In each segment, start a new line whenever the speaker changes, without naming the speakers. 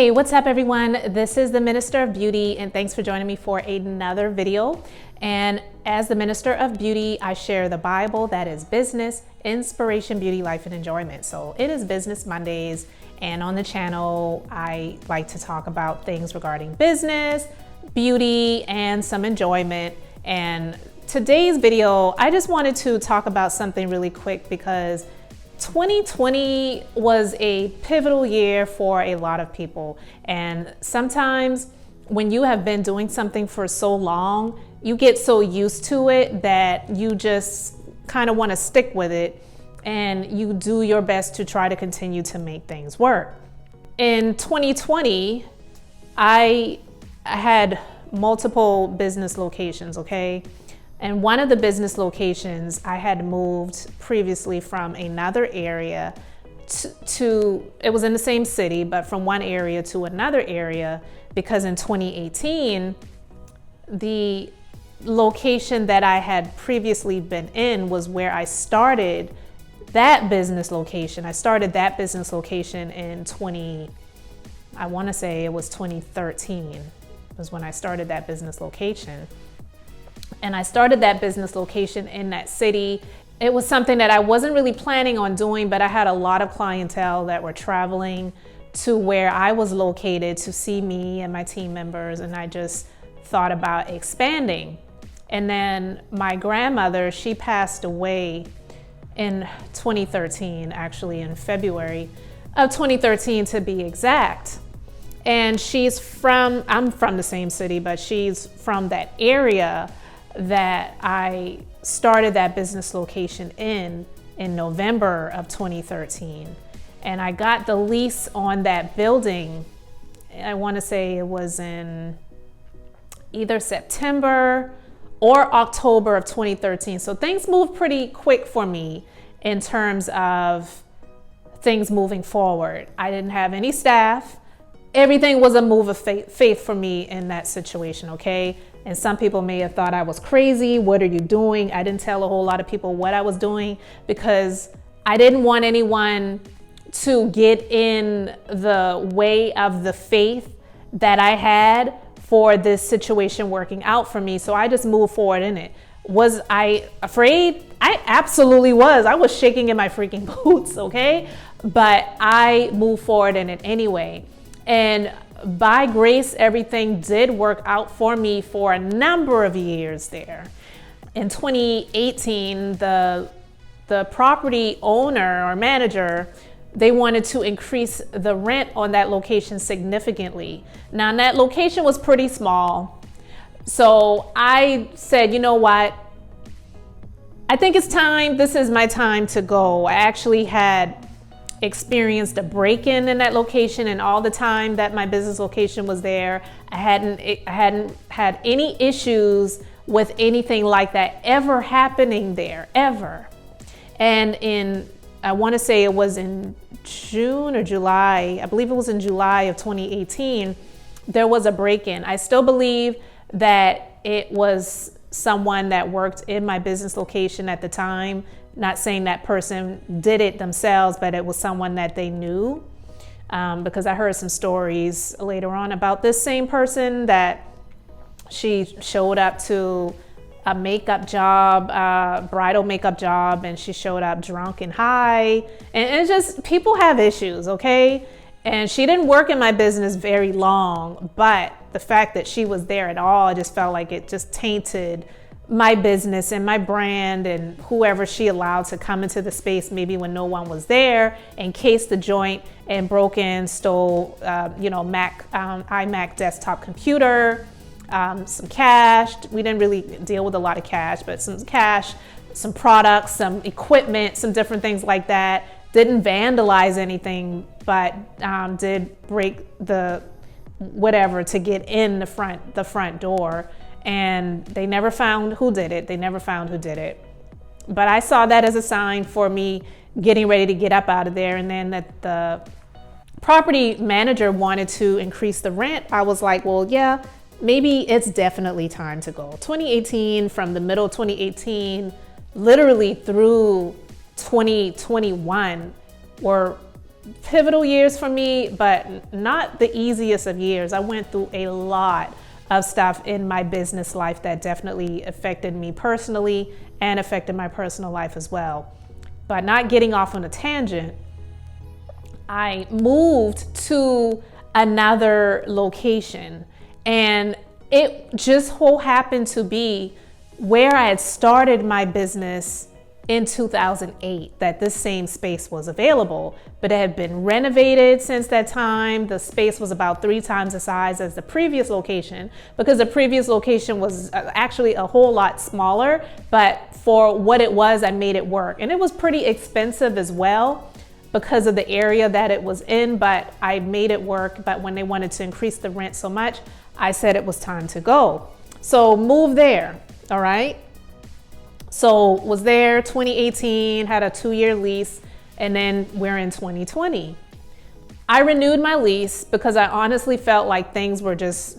Hey, what's up everyone? This is the Minister of Beauty and thanks for joining me for another video. And as the Minister of Beauty, I share the Bible, that is business, inspiration, beauty, life, and enjoyment. So it is Business Mondays, and on the channel, I like to talk about things regarding business, beauty, and some enjoyment. And today's video, I just wanted to talk about something really quick because 2020 was a pivotal year for a lot of people. And sometimes when you have been doing something for so long, you get so used to it that you just kind of want to stick with it and you do your best to try to continue to make things work. In 2020, I had multiple business locations, okay? And one of the business locations I had moved previously from another area to it was in the same city, but from one area to another area, because in 2018, the location that I had previously been in was where I started that business location. I started that business location in I want to say it was 2013 was when I started that business location. And I started that business location in that city. It was something that I wasn't really planning on doing, but I had a lot of clientele that were traveling to where I was located to see me and my team members, and I just thought about expanding. And then my grandmother, she passed away in 2013, actually in February of 2013 to be exact. And I'm from the same city, but she's from that area that I started that business location in November of 2013. And I got the lease on that building, I want to say it was in either September or October of 2013. So things moved pretty quick for me in terms of things moving forward. I didn't have any staff. Everything was a move of faith for me in that situation, okay? And some people may have thought I was crazy. What are you doing? I didn't tell a whole lot of people what I was doing because I didn't want anyone to get in the way of the faith that I had for this situation working out for me. So I just moved forward in it. Was I afraid? I absolutely was. I was shaking in my freaking boots, okay? But I moved forward in it anyway. And by grace, everything did work out for me for a number of years there. In 2018, the property owner or manager, they wanted to increase the rent on that location significantly. Now, that location was pretty small. So I said, you know what? I think it's time. This is my time to go. I actually had experienced a break-in in that location, and all the time that my business location was there, I hadn't had any issues with anything like that ever happening there, ever. And I want to say it was in June or July, I believe it was in July of 2018, there was a break-in. I still believe that it was someone that worked in my business location at the time. Not saying that person did it themselves, but it was someone that they knew, because I heard some stories later on about this same person that she showed up to a makeup job, bridal makeup job, and she showed up drunk and high. And it's just, people have issues, okay? And she didn't work in my business very long, but the fact that she was there at all, I just felt like it just tainted my business and my brand, and whoever she allowed to come into the space maybe when no one was there, encased the joint and broke in, stole iMac desktop computer, some cash. We didn't really deal with a lot of cash, but some cash, some products, some equipment, some different things like that. Didn't vandalize anything, but did break the whatever to get in the front door. And they never found who did it. But I saw that as a sign for me getting ready to get up out of there. And then that the property manager wanted to increase the rent. I was like, well, yeah, maybe it's definitely time to go. 2018, from the middle of 2018, literally through 2021 were pivotal years for me, but not the easiest of years. I went through a lot of stuff in my business life that definitely affected me personally and affected my personal life as well. But not getting off on a tangent, I moved to another location, and it just so happened to be where I had started my business in 2008 that this same space was available, but it had been renovated since that time. The space was about 3 times the size as the previous location, because the previous location was actually a whole lot smaller, but for what it was, I made it work. And it was pretty expensive as well because of the area that it was in, but I made it work. But when they wanted to increase the rent so much, I said it was time to go. So moved there, all right? So was there 2018, had a 2-year lease, and then we're in 2020. I renewed my lease because I honestly felt like things were just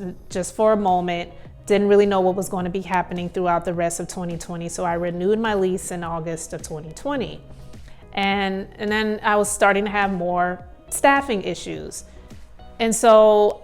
for a moment, didn't really know what was going to be happening throughout the rest of 2020. So I renewed my lease in August of 2020. And then I was starting to have more staffing issues. And so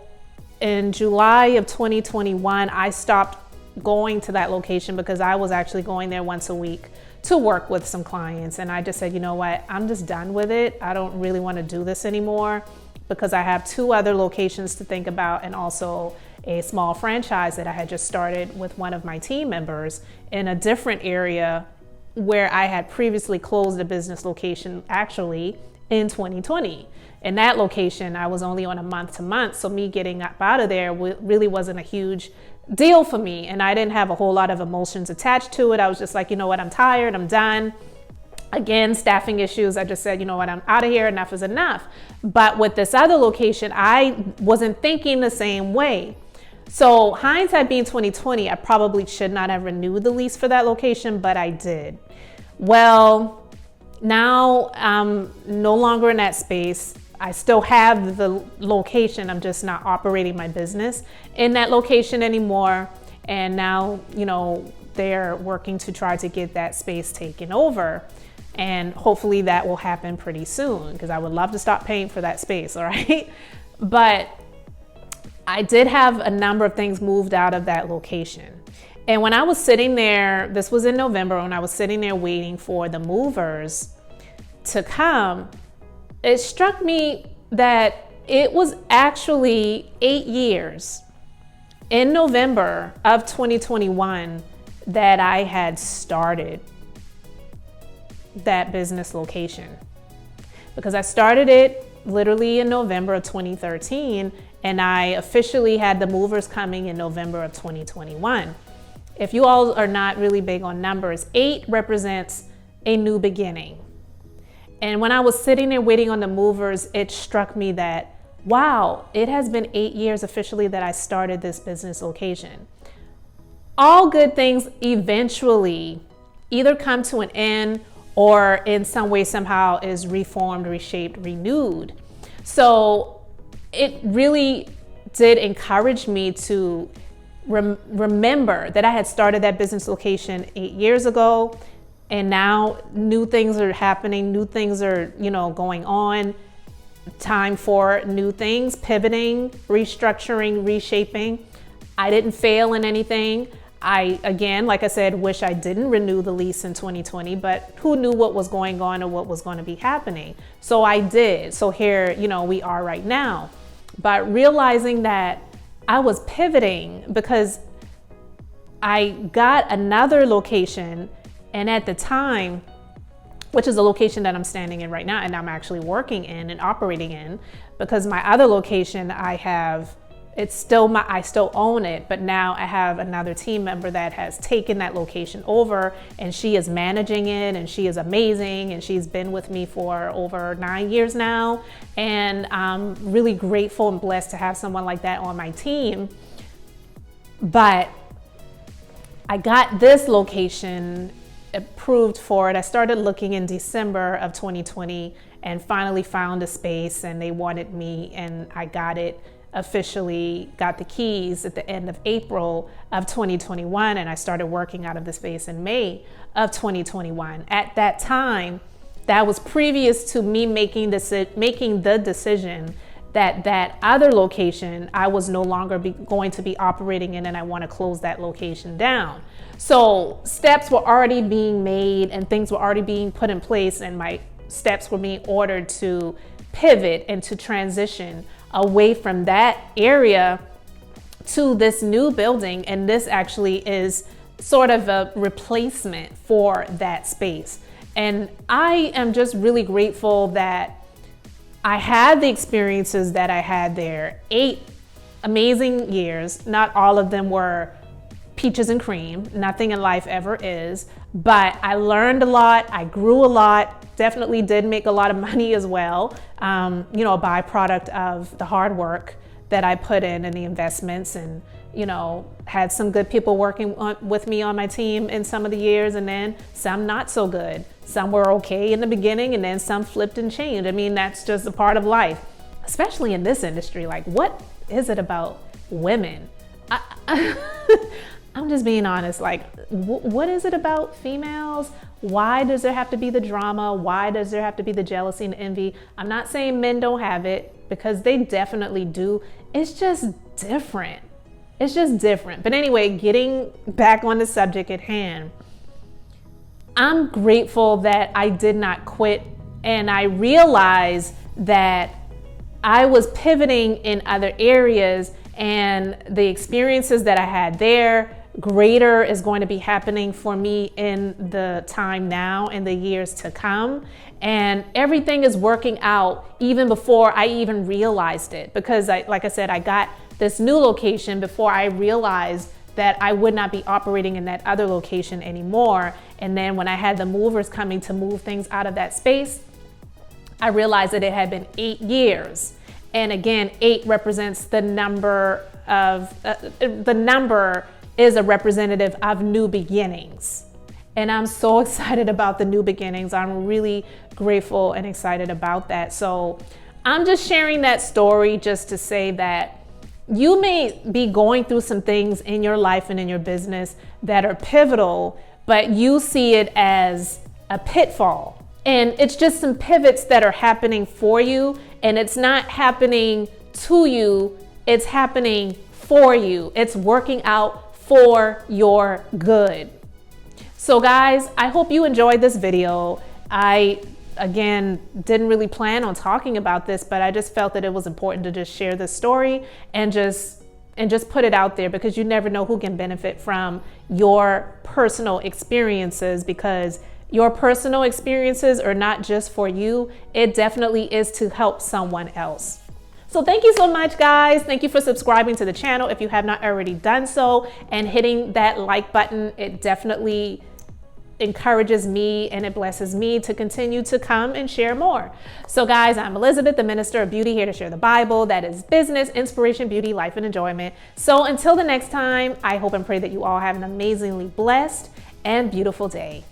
in July of 2021, I stopped going to that location because I was actually going there once a week to work with some clients. And I just said, you know what, I'm just done with it. I don't really want to do this anymore, because I have 2 other locations to think about, and also a small franchise that I had just started with one of my team members in a different area where I had previously closed a business location actually in 2020. In that location, I was only on a month-to-month, so me getting up out of there really wasn't a huge deal for me, and I didn't have a whole lot of emotions attached to it. I was just like, you know what, I'm tired, I'm done. Again, staffing issues, I just said, you know what, I'm out of here, enough is enough. But with this other location, I wasn't thinking the same way. So hindsight being 2020, I probably should not have renewed the lease for that location, but I did. Well, now I'm no longer in that space. I still have the location, I'm just not operating my business in that location anymore. And now, you know, they're working to try to get that space taken over. And hopefully that will happen pretty soon, because I would love to stop paying for that space, all right? But I did have a number of things moved out of that location. And when I was sitting there, this was in November, when I was sitting there waiting for the movers to come, it struck me that it was actually 8 years in November of 2021 that I had started that business location. Because I started it literally in November of 2013, and I officially had the movers coming in November of 2021. If you all are not really big on numbers, 8 represents a new beginning. And when I was sitting there waiting on the movers, it struck me that, wow, it has been 8 years officially that I started this business location. All good things eventually either come to an end or in some way, somehow is reformed, reshaped, renewed. So it really did encourage me to remember that I had started that business location 8 years ago. And now new things are happening, new things are, you know, going on. Time for new things, pivoting, restructuring, reshaping. I didn't fail in anything. I, again, like I said, wish I didn't renew the lease in 2020, but who knew what was going on or what was going to be happening? So I did. So here, you know, we are right now. But realizing that I was pivoting because I got another location. And at the time, which is a location that I'm standing in right now and I'm actually working in and operating in, because my other location I still own it, but now I have another team member that has taken that location over, and she is managing it, and she is amazing, and she's been with me for over 9 years now. And I'm really grateful and blessed to have someone like that on my team. But I got this location approved for it. I started looking in December of 2020 and finally found a space, and they wanted me, and I got it officially, got the keys at the end of April of 2021, and I started working out of the space in May of 2021. At that time, that was previous to me making the decision that that other location I was no longer going to be operating in, and I want to close that location down. So steps were already being made and things were already being put in place, and my steps were being ordered to pivot and to transition away from that area to this new building. And this actually is sort of a replacement for that space. And I am just really grateful that I had the experiences that I had there. 8 amazing years. Not all of them were peaches and cream. Nothing in life ever is. But I learned a lot. I grew a lot. Definitely did make a lot of money as well. You know, a byproduct of the hard work that I put in and the investments, and, you know, had some good people working with me on my team in some of the years, and then some not so good. Some were okay in the beginning, and then some flipped and changed. I mean, that's just a part of life, especially in this industry. Like, what is it about women? I'm just being honest. Like, what is it about females? Why does there have to be the drama? Why does there have to be the jealousy and envy? I'm not saying men don't have it, because they definitely do. It's just different. It's just different. But anyway, getting back on the subject at hand, I'm grateful that I did not quit, and I realized that I was pivoting in other areas, and the experiences that I had there, greater is going to be happening for me in the time now and the years to come. And everything is working out even before I even realized it, because like I said, I got this new location before I realized that I would not be operating in that other location anymore. And then when I had the movers coming to move things out of that space, I realized that it had been 8 years. And again, 8 represents the number of, the number is a representative of new beginnings. And I'm so excited about the new beginnings. I'm really grateful and excited about that. So I'm just sharing that story just to say that you may be going through some things in your life and in your business that are pivotal, but you see it as a pitfall. And it's just some pivots that are happening for you, and it's not happening to you, it's happening for you. It's working out for your good. So guys, I hope you enjoyed this video. I, again, didn't really plan on talking about this, but I just felt that it was important to just share this story and just put it out there, because you never know who can benefit from your personal experiences, because your personal experiences are not just for you. It definitely is to help someone else. So thank you so much, guys. Thank you for subscribing to the channel if you have not already done so, and hitting that like button. It definitely encourages me and it blesses me to continue to come and share more. So guys, I'm Elizabeth, the Minister of Beauty, here to share the Bible. That is business, inspiration, beauty, life, and enjoyment. So until the next time, I hope and pray that you all have an amazingly blessed and beautiful day.